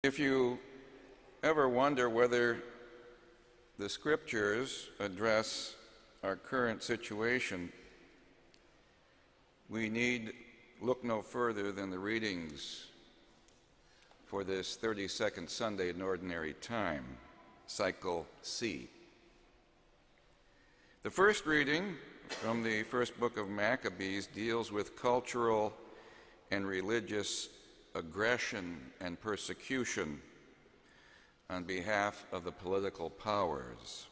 If you ever wonder whether the scriptures address our current situation, we need look no further than the readings for this 32nd Sunday in Ordinary Time, Cycle C. The first reading from the first book of Maccabees deals with cultural and religious aggression and persecution on behalf of the political powers.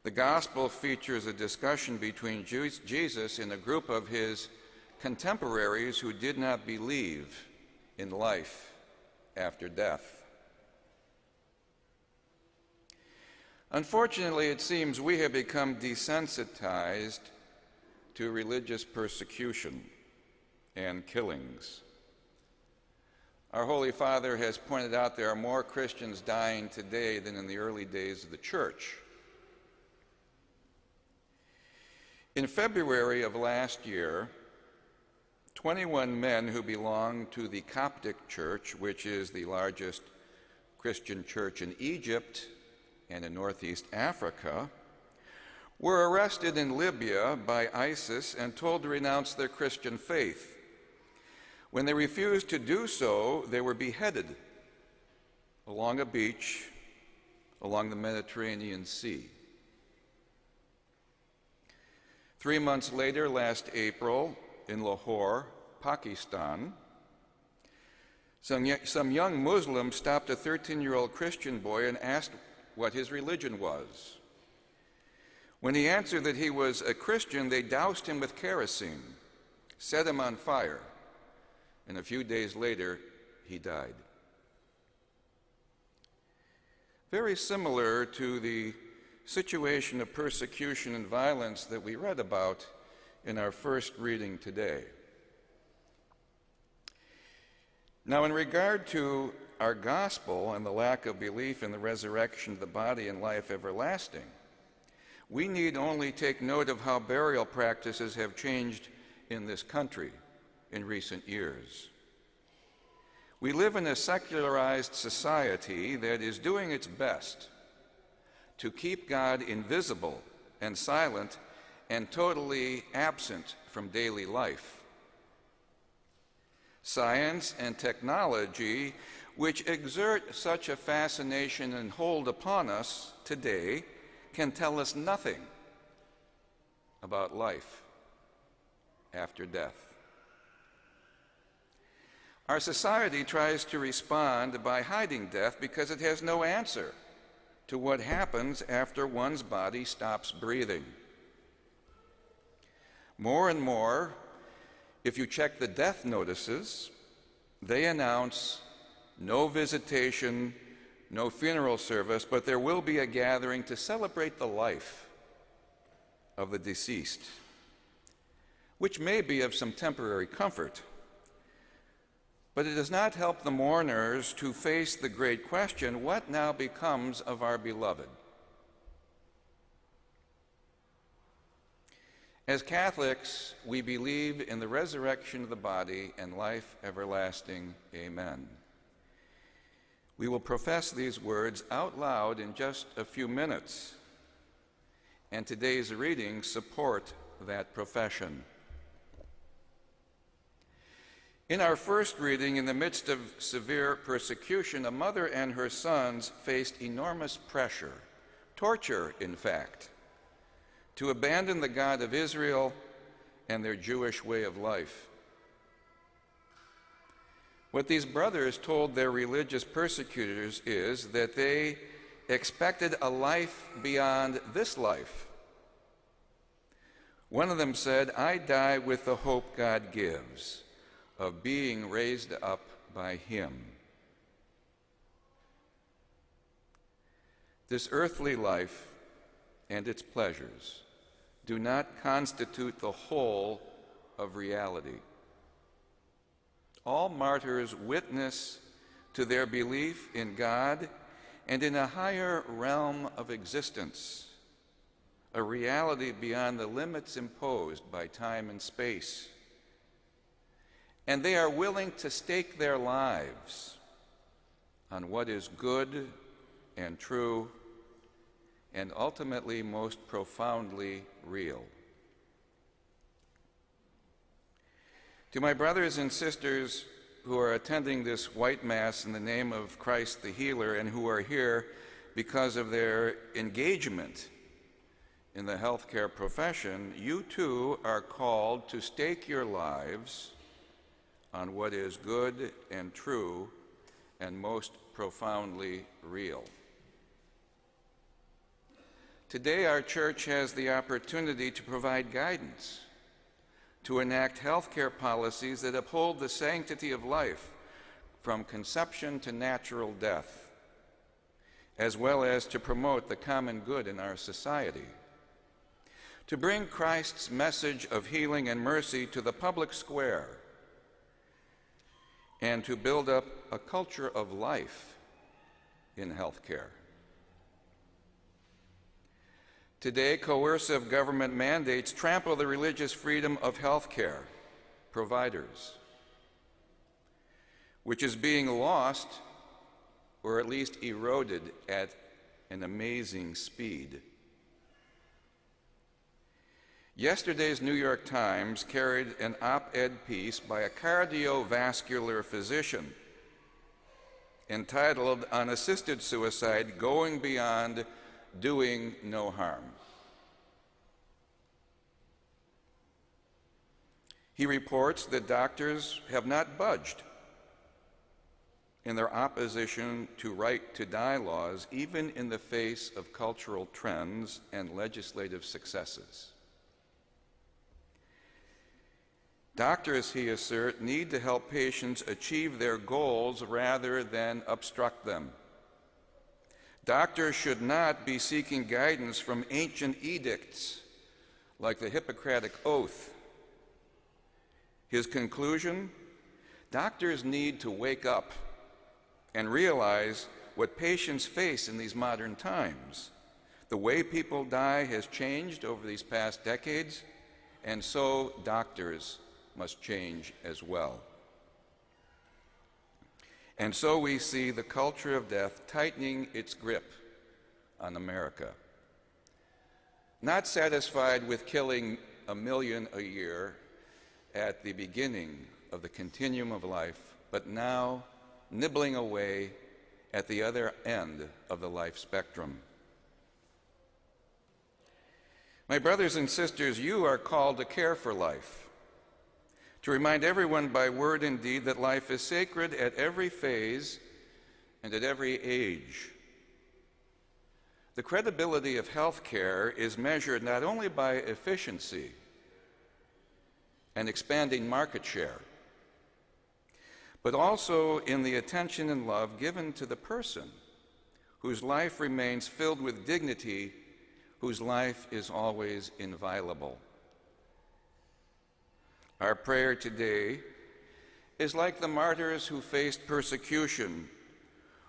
The gospel features a discussion between Jesus and a group of his contemporaries who did not believe in life after death. Unfortunately, it seems we have become desensitized to religious persecution and killings. Our Holy Father has pointed out there are more Christians dying today than in the early days of the Church. In February of last year, 21 men who belong to the Coptic Church, which is the largest Christian church in Egypt and in Northeast Africa, were arrested in Libya by ISIS and told to renounce their Christian faith. When they refused to do so, they were beheaded along a beach along the Mediterranean Sea. 3 months later, last April, in Lahore, Pakistan, some young Muslims stopped a 13-year-old Christian boy and asked what his religion was. When he answered that he was a Christian, they doused him with kerosene, set him on fire, and a few days later, he died. Very similar to the situation of persecution and violence that we read about in our first reading today. Now, in regard to our gospel and the lack of belief in the resurrection of the body and life everlasting, we need only take note of how burial practices have changed in this country in recent years. We live in a secularized society that is doing its best to keep God invisible and silent and totally absent from daily life. Science and technology, which exert such a fascination and hold upon us today, can tell us nothing about life after death. Our society tries to respond by hiding death because it has no answer to what happens after one's body stops breathing. More and more, if you check the death notices, they announce no visitation, no funeral service, but there will be a gathering to celebrate the life of the deceased, which may be of some temporary comfort. But it does not help the mourners to face the great question, what now becomes of our beloved? As Catholics, we believe in the resurrection of the body and life everlasting. Amen. We will profess these words out loud in just a few minutes, and today's readings support that profession. In our first reading, in the midst of severe persecution, a mother and her sons faced enormous pressure, torture, in fact, to abandon the God of Israel and their Jewish way of life. What these brothers told their religious persecutors is that they expected a life beyond this life. One of them said, "I die with the hope God gives of being raised up by him." This earthly life and its pleasures do not constitute the whole of reality. All martyrs witness to their belief in God and in a higher realm of existence, a reality beyond the limits imposed by time and space. And they are willing to stake their lives on what is good and true and ultimately most profoundly real. To my brothers and sisters who are attending this white mass in the name of Christ the Healer and who are here because of their engagement in the healthcare profession, you too are called to stake your lives on what is good and true and most profoundly real. Today, our church has the opportunity to provide guidance, to enact healthcare policies that uphold the sanctity of life from conception to natural death, as well as to promote the common good in our society, to bring Christ's message of healing and mercy to the public square, and to build up a culture of life in healthcare. Today, coercive government mandates trample the religious freedom of healthcare providers, which is being lost or at least eroded at an amazing speed. Yesterday's New York Times carried an op-ed piece by a cardiovascular physician entitled "On Assisted Suicide, Going Beyond Doing No Harm." He reports that doctors have not budged in their opposition to right-to-die laws, even in the face of cultural trends and legislative successes. Doctors, he asserts, need to help patients achieve their goals rather than obstruct them. Doctors should not be seeking guidance from ancient edicts like the Hippocratic Oath. His conclusion: doctors need to wake up and realize what patients face in these modern times. The way people die has changed over these past decades, and so doctors must change as well. And so we see the culture of death tightening its grip on America. Not satisfied with killing 1 million a year at the beginning of the continuum of life, but now nibbling away at the other end of the life spectrum. My brothers and sisters, you are called to care for life, to remind everyone by word and deed that life is sacred at every phase and at every age. The credibility of health care is measured not only by efficiency and expanding market share, but also in the attention and love given to the person whose life remains filled with dignity, whose life is always inviolable. Our prayer today is like the martyrs who faced persecution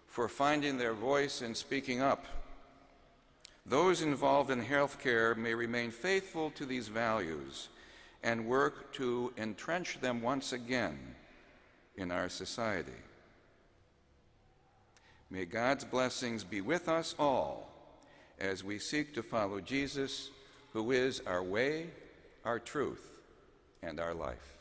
for finding their voice and speaking up. Those involved in healthcare may remain faithful to these values and work to entrench them once again in our society. May God's blessings be with us all as we seek to follow Jesus, who is our way, our truth, and our life.